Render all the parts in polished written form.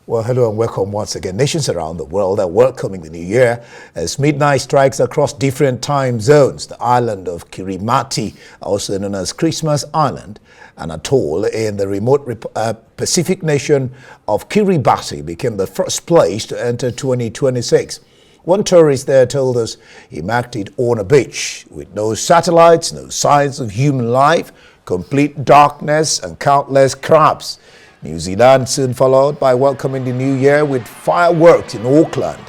Well, hello and welcome once again. Nations around the world are welcoming the new year as midnight strikes across different time zones. The island of Kirimati, also known as Christmas Island, an atoll in the remote Pacific nation of Kiribati, became the first place to enter 2026. One tourist there told us he marked it on a beach with no satellites, no signs of human life, complete darkness and countless crabs. New Zealand soon followed by welcoming the new year with fireworks in Auckland.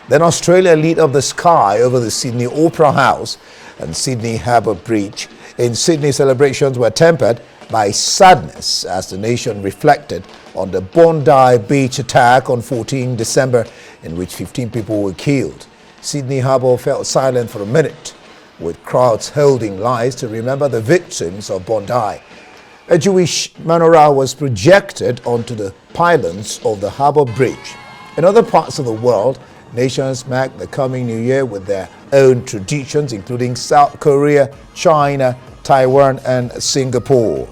Then Australia lit up the sky over the Sydney Opera House and Sydney Harbour Bridge. In Sydney, celebrations were tempered by sadness as the nation reflected on the Bondi Beach attack on 14 December in which 15 people were killed. Sydney Harbour fell silent for a minute, with crowds holding lights to remember the victims of Bondi. A Jewish mayoral was projected onto the pylons of the Harbour Bridge. In other parts of the world, nations mark the coming new year with their own traditions, including South Korea, China, Taiwan, and Singapore.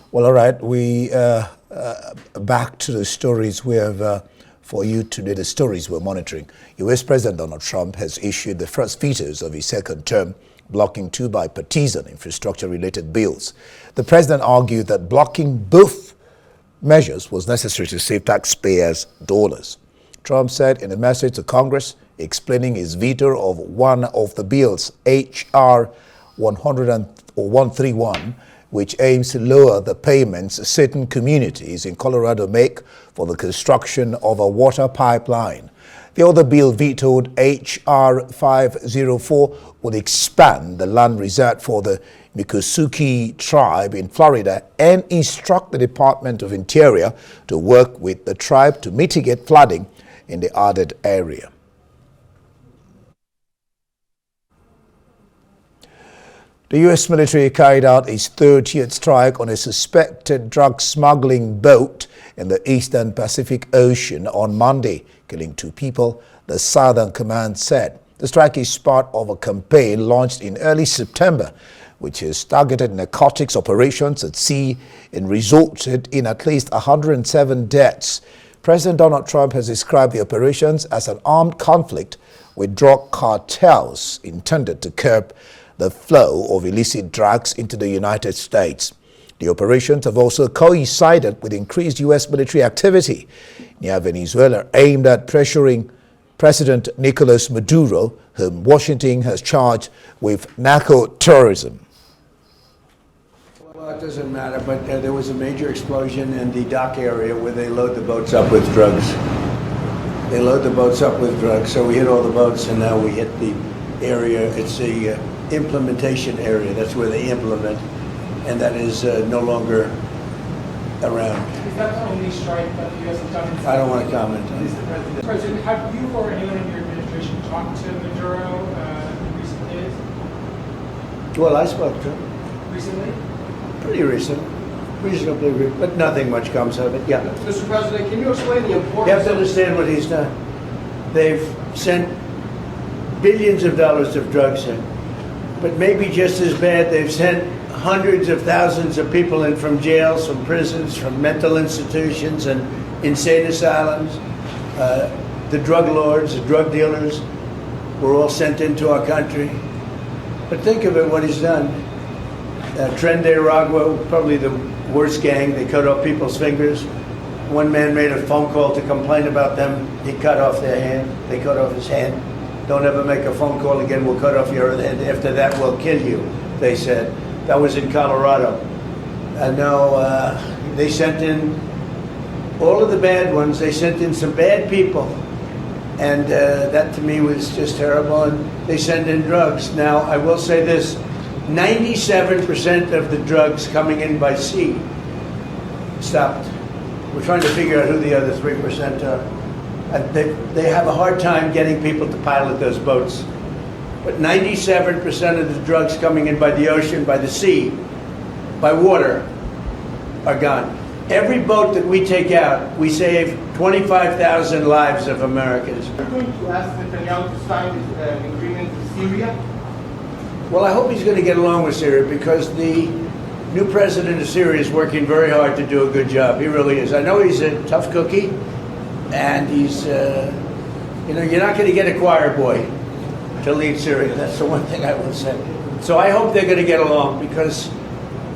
Well, all right, we back to the stories we have for you today, the stories we're monitoring. U.S. President Donald Trump has issued the first vetoes of his second term, blocking two bipartisan infrastructure-related bills. The president argued that blocking both measures was necessary to save taxpayers' dollars. Trump said in a message to Congress, explaining his veto of one of the bills, H.R. 131, which aims to lower the payments certain communities in Colorado make for the construction of a water pipeline. The other bill, vetoed H.R. 504, would expand the land reserved for the Miccosukee tribe in Florida and instruct the Department of Interior to work with the tribe to mitigate flooding in the added area. The U.S. military carried out its 30th strike on a suspected drug smuggling boat in the eastern Pacific Ocean on Monday, killing 2 people, the Southern Command said. The strike is part of a campaign launched in early September, which has targeted narcotics operations at sea and resulted in at least 107 deaths. President Donald Trump has described the operations as an armed conflict with drug cartels intended to curb the flow of illicit drugs into the United States. The operations have also coincided with increased U.S. military activity near Venezuela aimed at pressuring President Nicolas Maduro, whom Washington has charged with narco-terrorism. Well, it doesn't matter, but there was a major explosion in the dock area where they load the boats up with drugs. They load the boats up with drugs, so we hit all the boats, and now we hit the area. It's the implementation area. That's where they implement, and that is no longer around. Is that the only strike that the U.S. has done? I don't want to comment on it. President, have you or anyone in your administration talked to Maduro in recent days? Well, I spoke to him. Recently? Pretty recent. Reasonably recent, but nothing much comes of it. Yeah. Mr. President, can you explain the importance? You have to understand what he's done. They've sent billions of dollars of drugs in. But maybe just as bad, they've sent hundreds of thousands of people in from jails, from prisons, from mental institutions and insane asylums. The drug lords, the drug dealers were all sent into our country. But think of it, what he's done. Tren de Aragua, probably the worst gang. They cut off people's fingers. One man made a phone call to complain about them. He cut off their hand. They cut off his hand. Don't ever make a phone call again, we'll cut off your hand. After that, we'll kill you, they said. That was in Colorado. And now they sent in all of the bad ones. They sent in some bad people. And that to me was just terrible. And they send in drugs. Now, I will say this, 97% of the drugs coming in by sea stopped. We're trying to figure out who the other 3% are. And they have a hard time getting people to pilot those boats. But 97% of the drugs coming in by the ocean, by the sea, by water, are gone. Every boat that we take out, we save 25,000 lives of Americans. Are you going to ask Netanyahu to sign this agreement with Syria? Well, I hope he's going to get along with Syria because the new president of Syria is working very hard to do a good job. He really is. I know he's a tough cookie, and he's, you're not going to get a choir boy to lead Syria. That's the one thing I will say. So I hope they're going to get along because,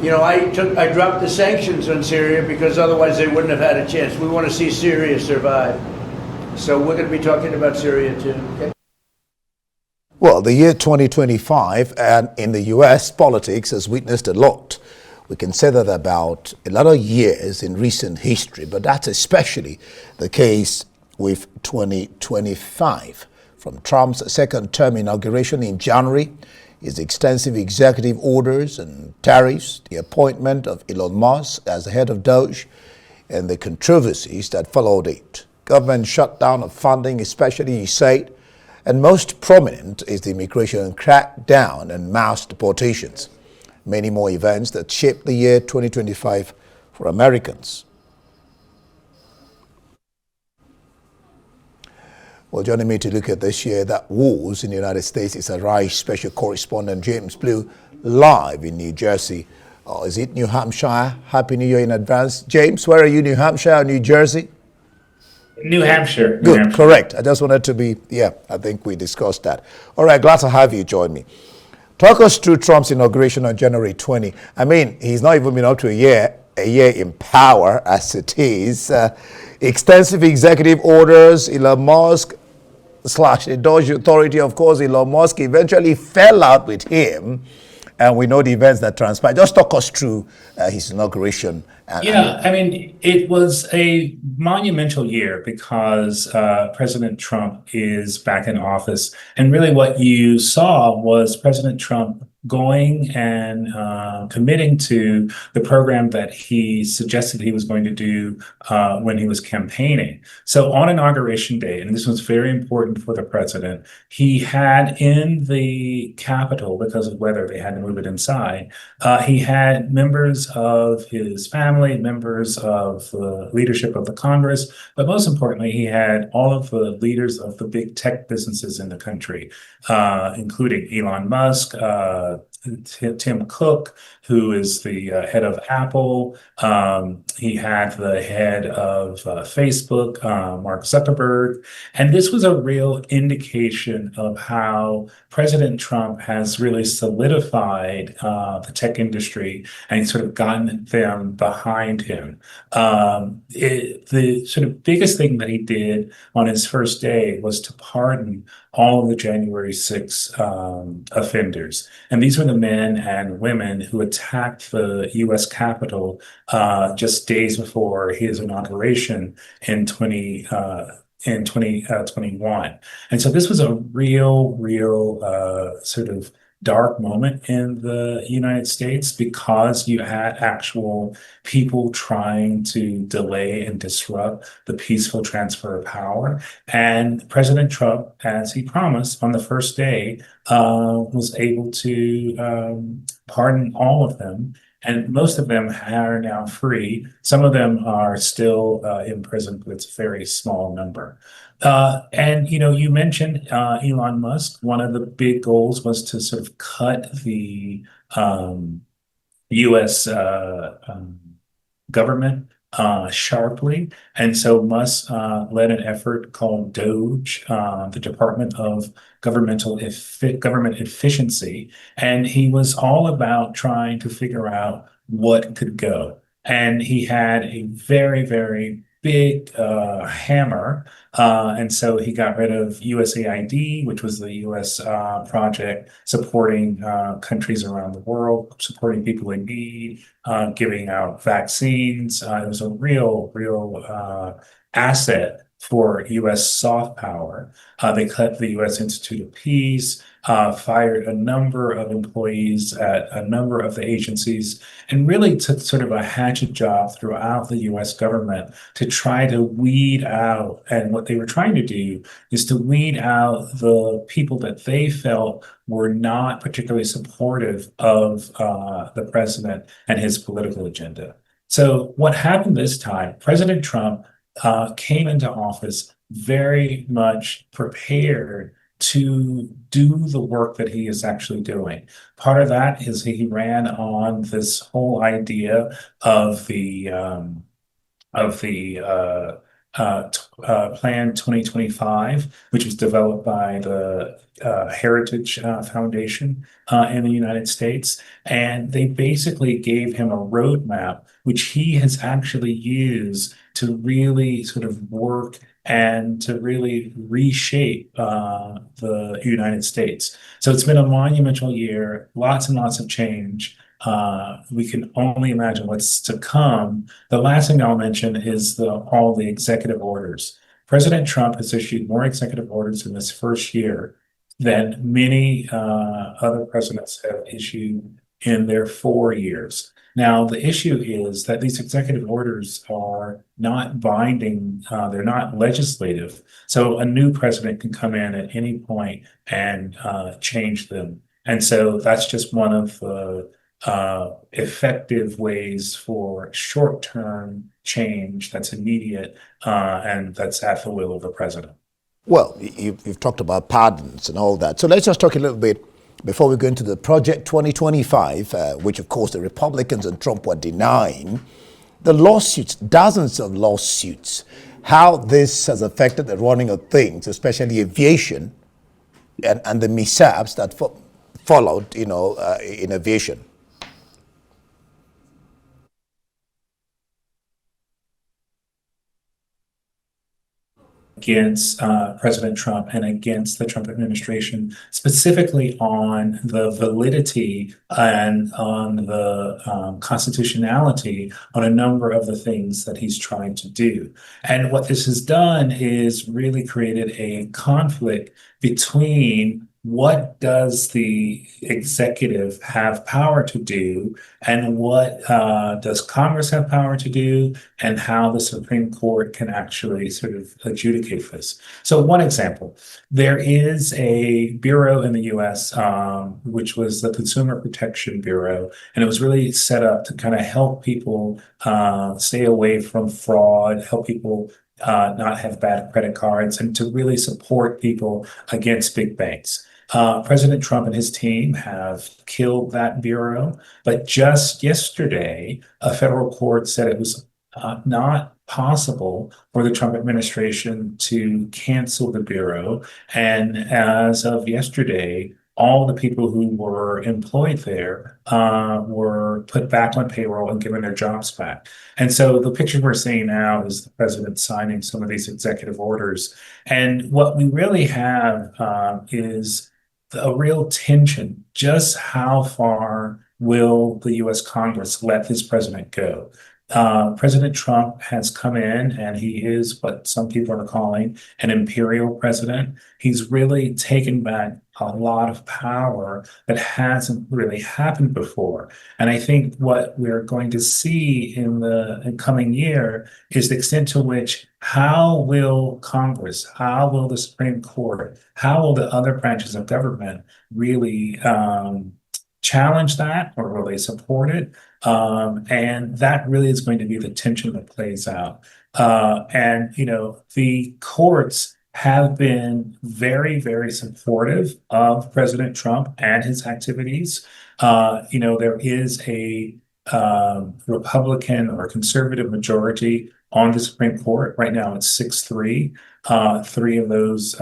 I dropped the sanctions on Syria because otherwise they wouldn't have had a chance. We want to see Syria survive. So we're going to be talking about Syria too. Okay? Well, the year 2025 and in the U.S. politics has witnessed a lot. We can say that about a lot of years in recent history, but that's especially the case with 2025. From Trump's second term inauguration in January, his extensive executive orders and tariffs, the appointment of Elon Musk as the head of Doge, and the controversies that followed it. Government shutdown of funding, especially, he said, and most prominent is the immigration crackdown and mass deportations. Many more events that shaped the year 2025 for Americans. Well, joining me to look at this year that was in the United States is Arise special correspondent James Blue, live in New Jersey. Is it New Hampshire? Happy New Year in advance. James, where are you, New Hampshire or New Jersey? New Hampshire. Good, Hampshire. Correct. I just wanted to be, I think we discussed that. All right, glad to have you join me. Talk us through Trump's inauguration on January 20. I mean, he's not even been up to a year in power as it is. Extensive executive orders, Elon Musk / the Doge Authority, of course, Elon Musk eventually fell out with him. And we know the events that transpired. Just talk us through his inauguration. It was a monumental year because President Trump is back in office. And really what you saw was President Trump going and committing to the program that he suggested he was going to do when he was campaigning. So on Inauguration Day, and this was very important for the president, he had in the Capitol, because of weather, they had to move it inside, he had members of his family, members of the leadership of the Congress, but most importantly, he had all of the leaders of the big tech businesses in the country, including Elon Musk, Tim Cook, who is the head of Apple. He had the head of Facebook, Mark Zuckerberg. And this was a real indication of how President Trump has really solidified the tech industry and sort of gotten them behind him. The sort of biggest thing that he did on his first day was to pardon all of the January 6 offenders. And these were the men and women who attacked the U.S. Capitol just days before his inauguration in 2021. And so this was a real sort of dark moment in the United States because you had actual people trying to delay and disrupt the peaceful transfer of power. And President Trump, as he promised on the first day, was able to pardon all of them. And most of them are now free. Some of them are still in prison, but it's a very small number. And you mentioned Elon Musk. One of the big goals was to sort of cut the U.S. Government sharply. And so Musk led an effort called DOGE, the Department of Government Efficiency. And he was all about trying to figure out what could go. And he had a very big hammer. And so he got rid of USAID, which was the U.S. project supporting countries around the world, supporting people in need, giving out vaccines. It was a real asset for U.S. soft power. They cut the U.S. Institute of Peace, fired a number of employees at a number of the agencies, and really took sort of a hatchet job throughout the U.S. government to try to weed out. And what they were trying to do is to weed out the people that they felt were not particularly supportive of the president and his political agenda. So what happened this time, President Trump came into office very much prepared to do the work that he is actually doing. Part of that is he ran on this whole idea of the Plan 2025, which was developed by the Heritage Foundation in the United States. And they basically gave him a roadmap, which he has actually used to really sort of work and to really reshape the United States. So it's been a monumental year, lots and lots of change. We can only imagine what's to come. The last thing I'll mention is all the executive orders. President Trump has issued more executive orders in this first year than many other presidents have issued in their 4 years. Now, the issue is that these executive orders are not binding, they're not legislative. So a new president can come in at any point and change them. And so that's just one of the effective ways for short-term change that's immediate and that's at the will of the president. Well, you've talked about pardons and all that. So let's just talk a little bit before we go into the Project 2025, which of course the Republicans and Trump were denying. The lawsuits, dozens of lawsuits, how this has affected the running of things, especially aviation and the mishaps that followed, in aviation. Against President Trump and against the Trump administration, specifically on the validity and on the constitutionality on a number of the things that he's trying to do. And what this has done is really created a conflict between what does the executive have power to do and what does Congress have power to do and how the Supreme Court can actually sort of adjudicate this. So one example, there is a bureau in the US, which was the Consumer Protection Bureau, and it was really set up to kind of help people stay away from fraud, help people not have bad credit cards, and to really support people against big banks. President Trump and his team have killed that bureau, but just yesterday, a federal court said it was not possible for the Trump administration to cancel the bureau. And as of yesterday, all the people who were employed there were put back on payroll and given their jobs back. And so the picture we're seeing now is the president signing some of these executive orders. And what we really have is a real tension. Just how far will the U.S. Congress let this president go? President Trump has come in and he is what some people are calling an imperial president. He's really taken back a lot of power that hasn't really happened before. And I think what we're going to see in the coming year is the extent to which how will Congress, how will the Supreme Court, how will the other branches of government really challenge that, or will they support it? And that really is going to be the tension that plays out. And the courts have been very, very supportive of President Trump and his activities. There is a Republican or conservative majority on the Supreme Court. Right now it's 6-3. 3 of those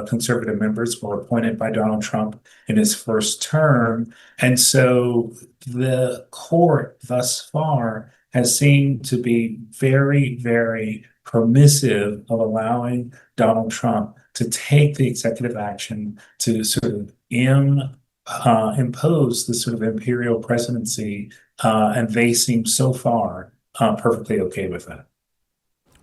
conservative members were appointed by Donald Trump in his first term. And so the court thus far has seemed to be very, very permissive of allowing Donald Trump to take the executive action to sort of impose this sort of imperial presidency. And they seem so far perfectly okay with that.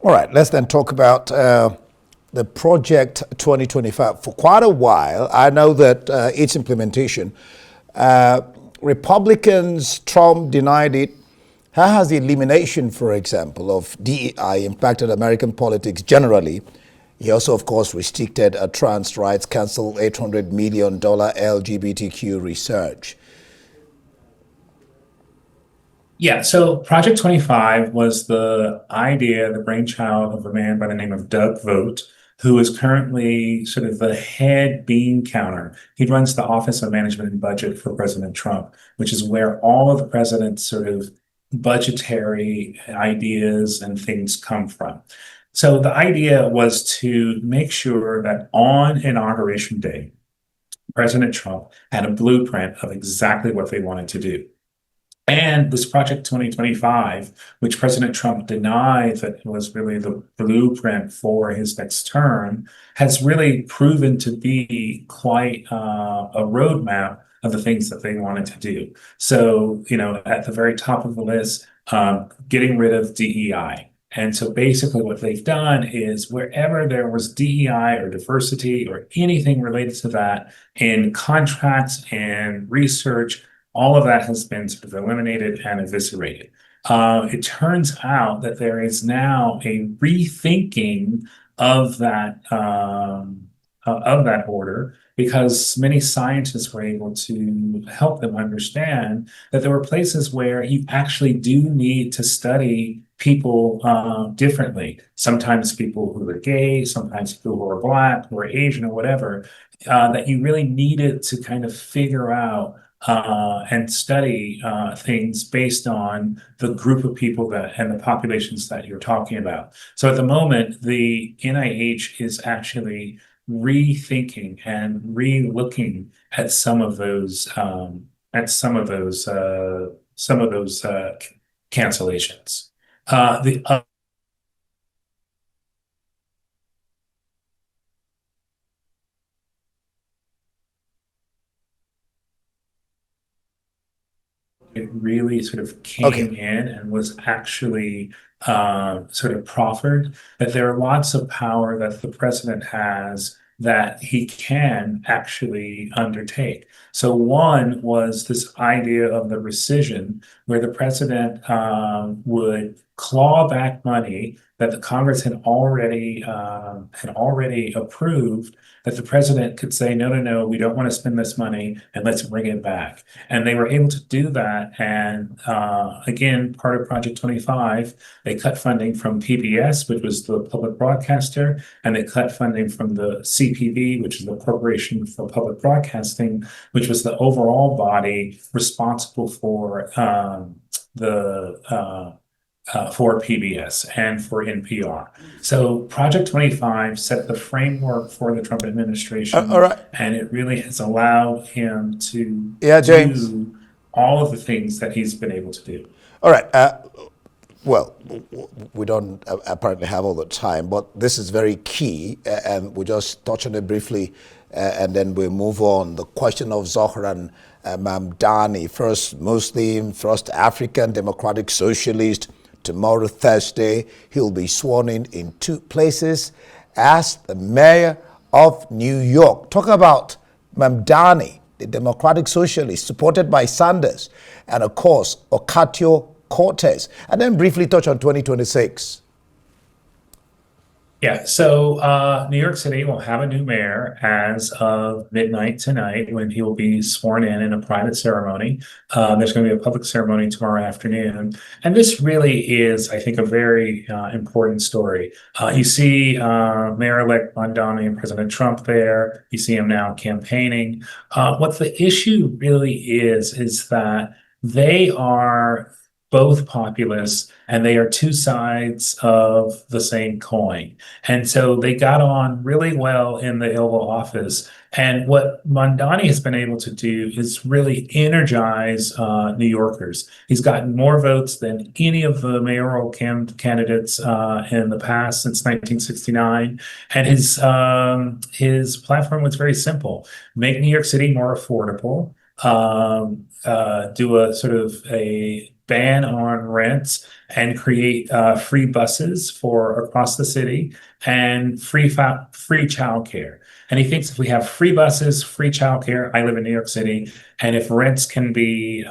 All right, let's then talk about the Project 2025. For quite a while, I know that its implementation, Republicans, Trump denied it. How has the elimination, for example, of DEI impacted American politics generally? He also, of course, restricted trans rights, canceled $800 million LGBTQ research. Yeah, so Project 25 was the idea, the brainchild of a man by the name of Doug Vogt, who is currently sort of the head bean counter. He runs the Office of Management and Budget for President Trump, which is where all of the president's sort of budgetary ideas and things come from. So the idea was to make sure that on Inauguration Day, President Trump had a blueprint of exactly what they wanted to do. And this Project 2025, which President Trump denied that was really the blueprint for his next term, has really proven to be quite a roadmap of the things that they wanted to do. So, at the very top of the list, getting rid of DEI. And so basically what they've done is wherever there was DEI or diversity or anything related to that in contracts and research, all of that has been sort of eliminated and eviscerated. It turns out that there is now a rethinking of that order, because many scientists were able to help them understand that there were places where you actually do need to study people differently. Sometimes people who are gay, sometimes people who are Black, who are Asian, or whatever, that you really needed to kind of figure out and study things based on the group of people that and the populations that you're talking about. So at the moment, the NIH is actually rethinking and re-looking at some of those cancellations. The it really sort of came in and was actually sort of proffered that there are lots of power that the president has that he can actually undertake. So one was this idea of the rescission, where the president would claw back money that the Congress had already approved, that the president could say, no, no, no, we don't want to spend this money and let's bring it back. And they were able to do that. And again, part of Project 25, they cut funding from PBS, which was the public broadcaster, and they cut funding from the CPB, which is the Corporation for Public Broadcasting, which was the overall body responsible for for PBS and for NPR. So Project 25 set the framework for the Trump administration, all right. And it really has allowed him to James, do all of the things that he's been able to do. All right. Well, we don't apparently have all the time, but this is very key, and we'll just touch on it briefly, and then we'll move on. The question of Zohran Mamdani, first Muslim, first African Democratic Socialist. Tomorrow, Thursday, he'll be sworn in two places as the mayor of New York. Talk about Mamdani, the Democratic Socialist, supported by Sanders, and of course, Ocasio-Cortez. And then briefly touch on 2026. Yeah, so New York City will have a new mayor as of midnight tonight, when he will be sworn in a private ceremony. There's going to be a public ceremony tomorrow afternoon. And this really is, I think, a very important story. You see Mayor-elect Mamdani and President Trump there. You see him now campaigning. What the issue really is that they are both populists, and they are two sides of the same coin. And so they got on really well in the Oval Office. And what Mamdani has been able to do is really energize New Yorkers. He's gotten more votes than any of the mayoral candidates in the past since 1969. And his platform was very simple: make New York City more affordable, do a sort of a ban on rents, and create free buses for across the city and free childcare. And he thinks if we have free buses, free childcare, I live in New York City, and if rents can be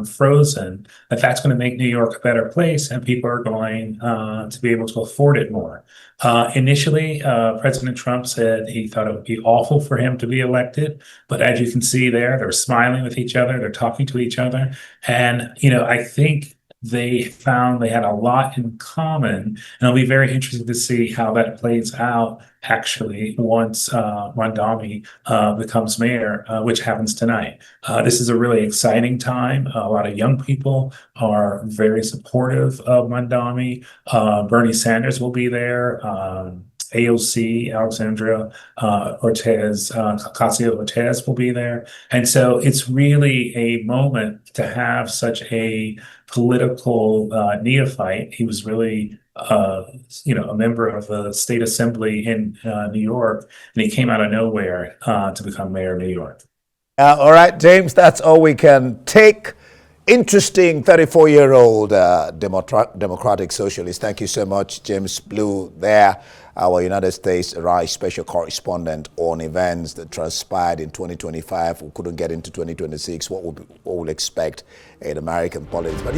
frozen, that's going to make New York a better place, and people are going to be able to afford it more. Initially, President Trump said he thought it would be awful for him to be elected, but as you can see there, they're smiling with each other, they're talking to each other, and I think they found they had a lot in common, and it'll be very interesting to see how that plays out actually once Mondami becomes mayor, which happens tonight. This is a really exciting time. A lot of young people are very supportive of Mondami. Bernie Sanders will be there. AOC, Alexandria Ocasio-Cortez will be there. And so it's really a moment to have such a political neophyte. He was really a member of the state assembly in New York, and he came out of nowhere to become mayor of New York. All right, James, that's all we can take. Interesting 34-year-old Democratic Socialist. Thank you so much, James Blue there, our United States Rise Special Correspondent on events that transpired in 2025. We couldn't get into 2026, what we'll expect in American politics. But